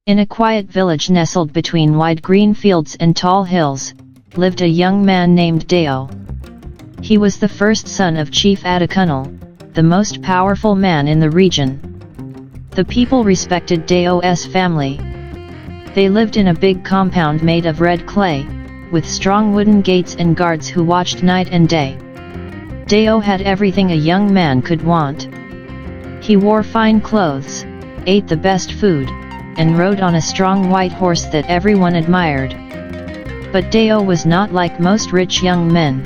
In a quiet village nestled between wide green fields and tall hills, lived a young man named Deo. He was the first son of Chief Adukunal, the most powerful man in the region. The people respected Deo's family. They lived in a big compound made of red clay, with strong wooden gates and guards who watched night and day. Deo had everything a young man could want. He wore fine clothes, ate the best food, and rode on a strong white horse that everyone admired. But Deo was not like most rich young men.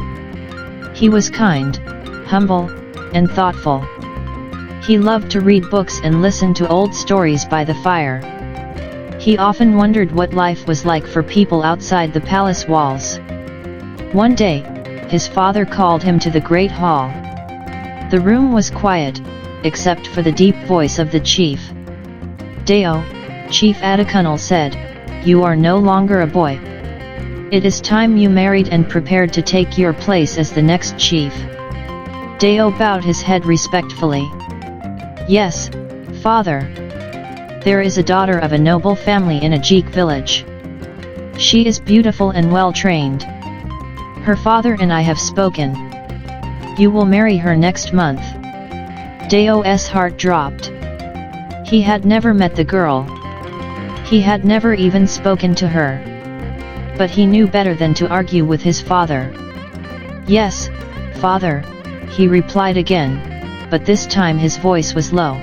He was kind, humble, and thoughtful. He loved to read books and listen to old stories by the fire. He often wondered what life was like for people outside the palace walls. One day, his father called him to the great hall. The room was quiet, except for the deep voice of the chief. "Deo," Chief Adukunal said, "you are no longer a boy. It is time you married and prepared to take your place as the next chief." Deo bowed his head respectfully. "Yes, father. There is a daughter of a noble family in Ajik village. She is beautiful and well-trained. Her father and I have spoken. You will marry her next month." Deo's heart dropped. He had never met the girl. He had never even spoken to her. But he knew better than to argue with his father. "Yes, father," he replied again, but this time his voice was low.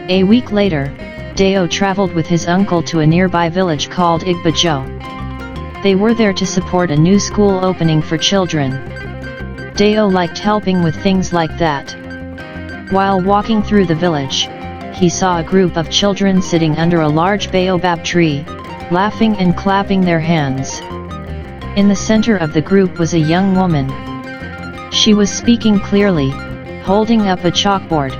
A week later, Deo traveled with his uncle to a nearby village called Igbajo. They were there to support a new school opening for children. Deo liked helping with things like that. While walking through the village, he saw a group of children sitting under a large baobab tree, laughing and clapping their hands. In the center of the group was a young woman. She was speaking clearly, holding up a chalkboard.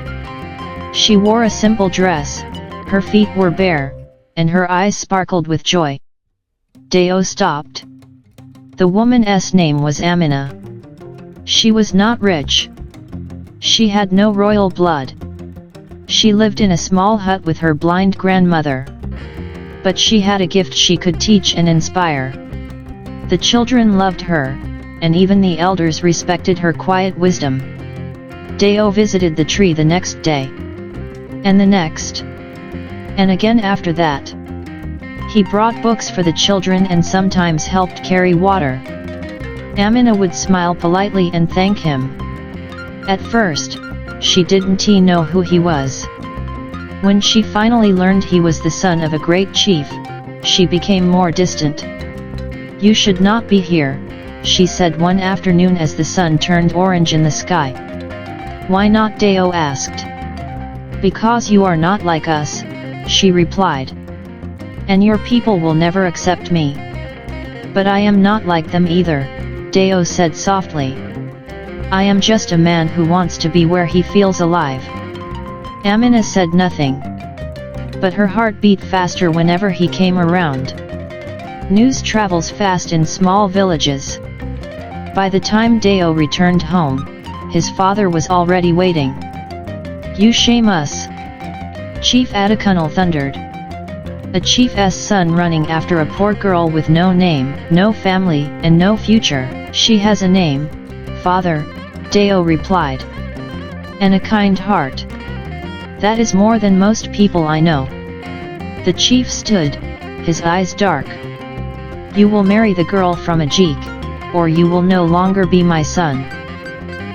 She wore a simple dress, her feet were bare, and her eyes sparkled with joy. Deo stopped. The woman's name was Amina. She was not rich. She had no royal blood. She lived in a small hut with her blind grandmother. But she had a gift she could teach and inspire. The children loved her, and even the elders respected her quiet wisdom. Deo visited the tree the next day. And the next. And again after that. He brought books for the children and sometimes helped carry water. Amina would smile politely and thank him. At first, she didn't know who he was. When she finally learned he was the son of a great chief, she became more distant. "You should not be here," she said one afternoon as the sun turned orange in the sky. "Why not?" Deo asked. "Because you are not like us," she replied. "And your people will never accept me." "But I am not like them either," Deo said softly. "I am just a man who wants to be where he feels alive." Amina said nothing. But her heart beat faster whenever he came around. News travels fast in small villages. By the time Deo returned home, his father was already waiting. "You shame us!" Chief Adukunal thundered. "A chief's son running after a poor girl with no name, no family, and no future." "She has a name, father," Deo replied. "And a kind heart. That is more than most people I know." The chief stood, his eyes dark. "You will marry the girl from Ajik, or you will no longer be my son."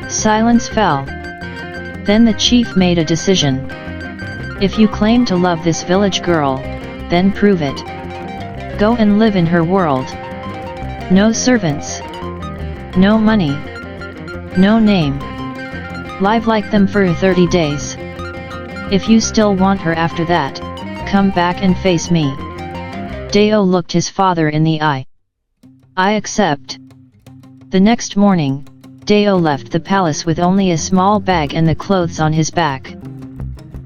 Silence fell. Then the chief made a decision. "If you claim to love this village girl, then prove it. Go and live in her world. No servants. No money. No name. Live like them for 30 days. If you still want her after that, come back and face me." Deo looked his father in the eye. "I accept." The next morning, Deo left the palace with only a small bag and the clothes on his back.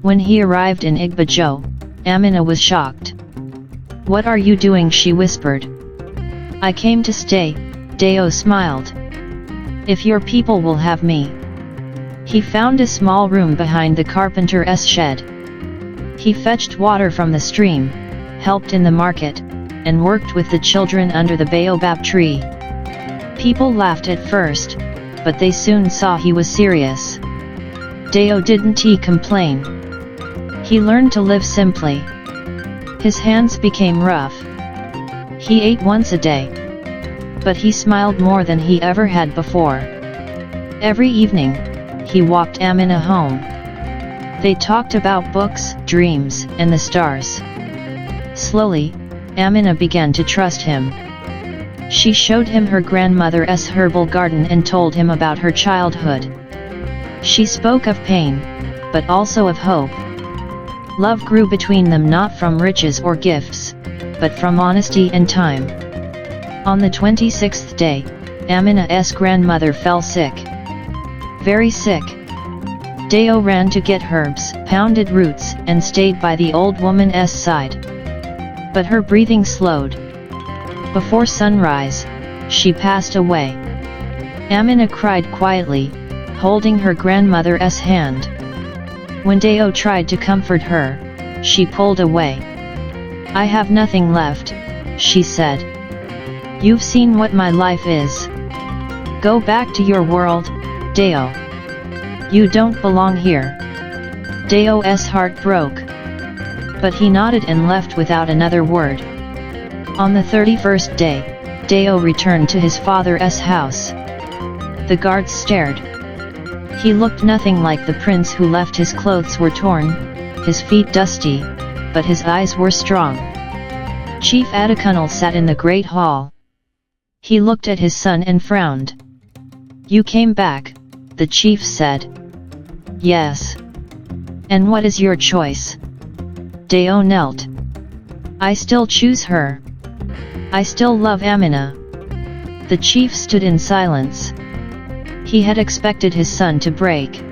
When he arrived in Igbajo, Amina was shocked. "What are you doing?" she whispered. "I came to stay," Deo smiled. "If your people will have me." He found a small room behind the carpenter's shed. He fetched water from the stream, helped in the market, and worked with the children under the baobab tree. People laughed at first, but they soon saw he was serious. Deo didn't complain. He learned to live simply. His hands became rough. He ate once a day. But he smiled more than he ever had before. Every evening, he walked Amina home. They talked about books, dreams, and the stars. Slowly, Amina began to trust him. She showed him her grandmother's herbal garden and told him about her childhood. She spoke of pain, but also of hope. Love grew between them not from riches or gifts, but from honesty and time. On the 26th day, Amina's grandmother fell sick. Very sick. Deo ran to get herbs, pounded roots, and stayed by the old woman's side. But her breathing slowed. Before sunrise, she passed away. Amina cried quietly, holding her grandmother's hand. When Deo tried to comfort her, she pulled away. "I have nothing left," she said. "You've seen what my life is. Go back to your world, Deo. You don't belong here." Deo's heart broke. But he nodded and left without another word. On the 31st day, Deo returned to his father's house. The guards stared. He looked nothing like the prince who left. His clothes were torn, his feet dusty, but his eyes were strong. Chief Aducanal sat in the great hall. He looked at his son and frowned. "You came back," the chief said. "Yes. And what is your choice?" Deo knelt. "I still choose her. I still love Amina." The chief stood in silence. He had expected his son to break.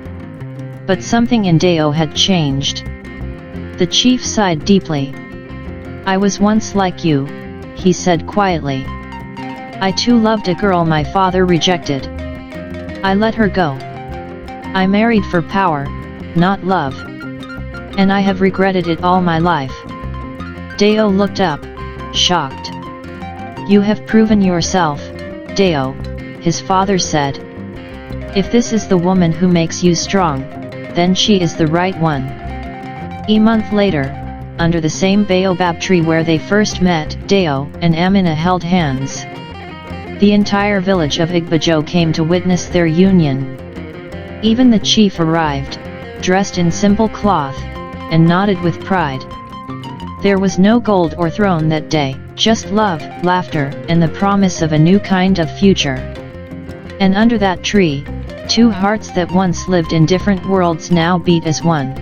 But something in Deo had changed. The chief sighed deeply. "I was once like you," he said quietly. "I too loved a girl my father rejected. I let her go. I married for power, not love. And I have regretted it all my life." Deo looked up, shocked. "You have proven yourself, Deo," his father said. "If this is the woman who makes you strong, then she is the right one." A month later, under the same baobab tree where they first met, Deo and Amina held hands. The entire village of Igbajo came to witness their union. Even the chief arrived, dressed in simple cloth, and nodded with pride. There was no gold or throne that day, just love, laughter, and the promise of a new kind of future. And under that tree, two hearts that once lived in different worlds now beat as one.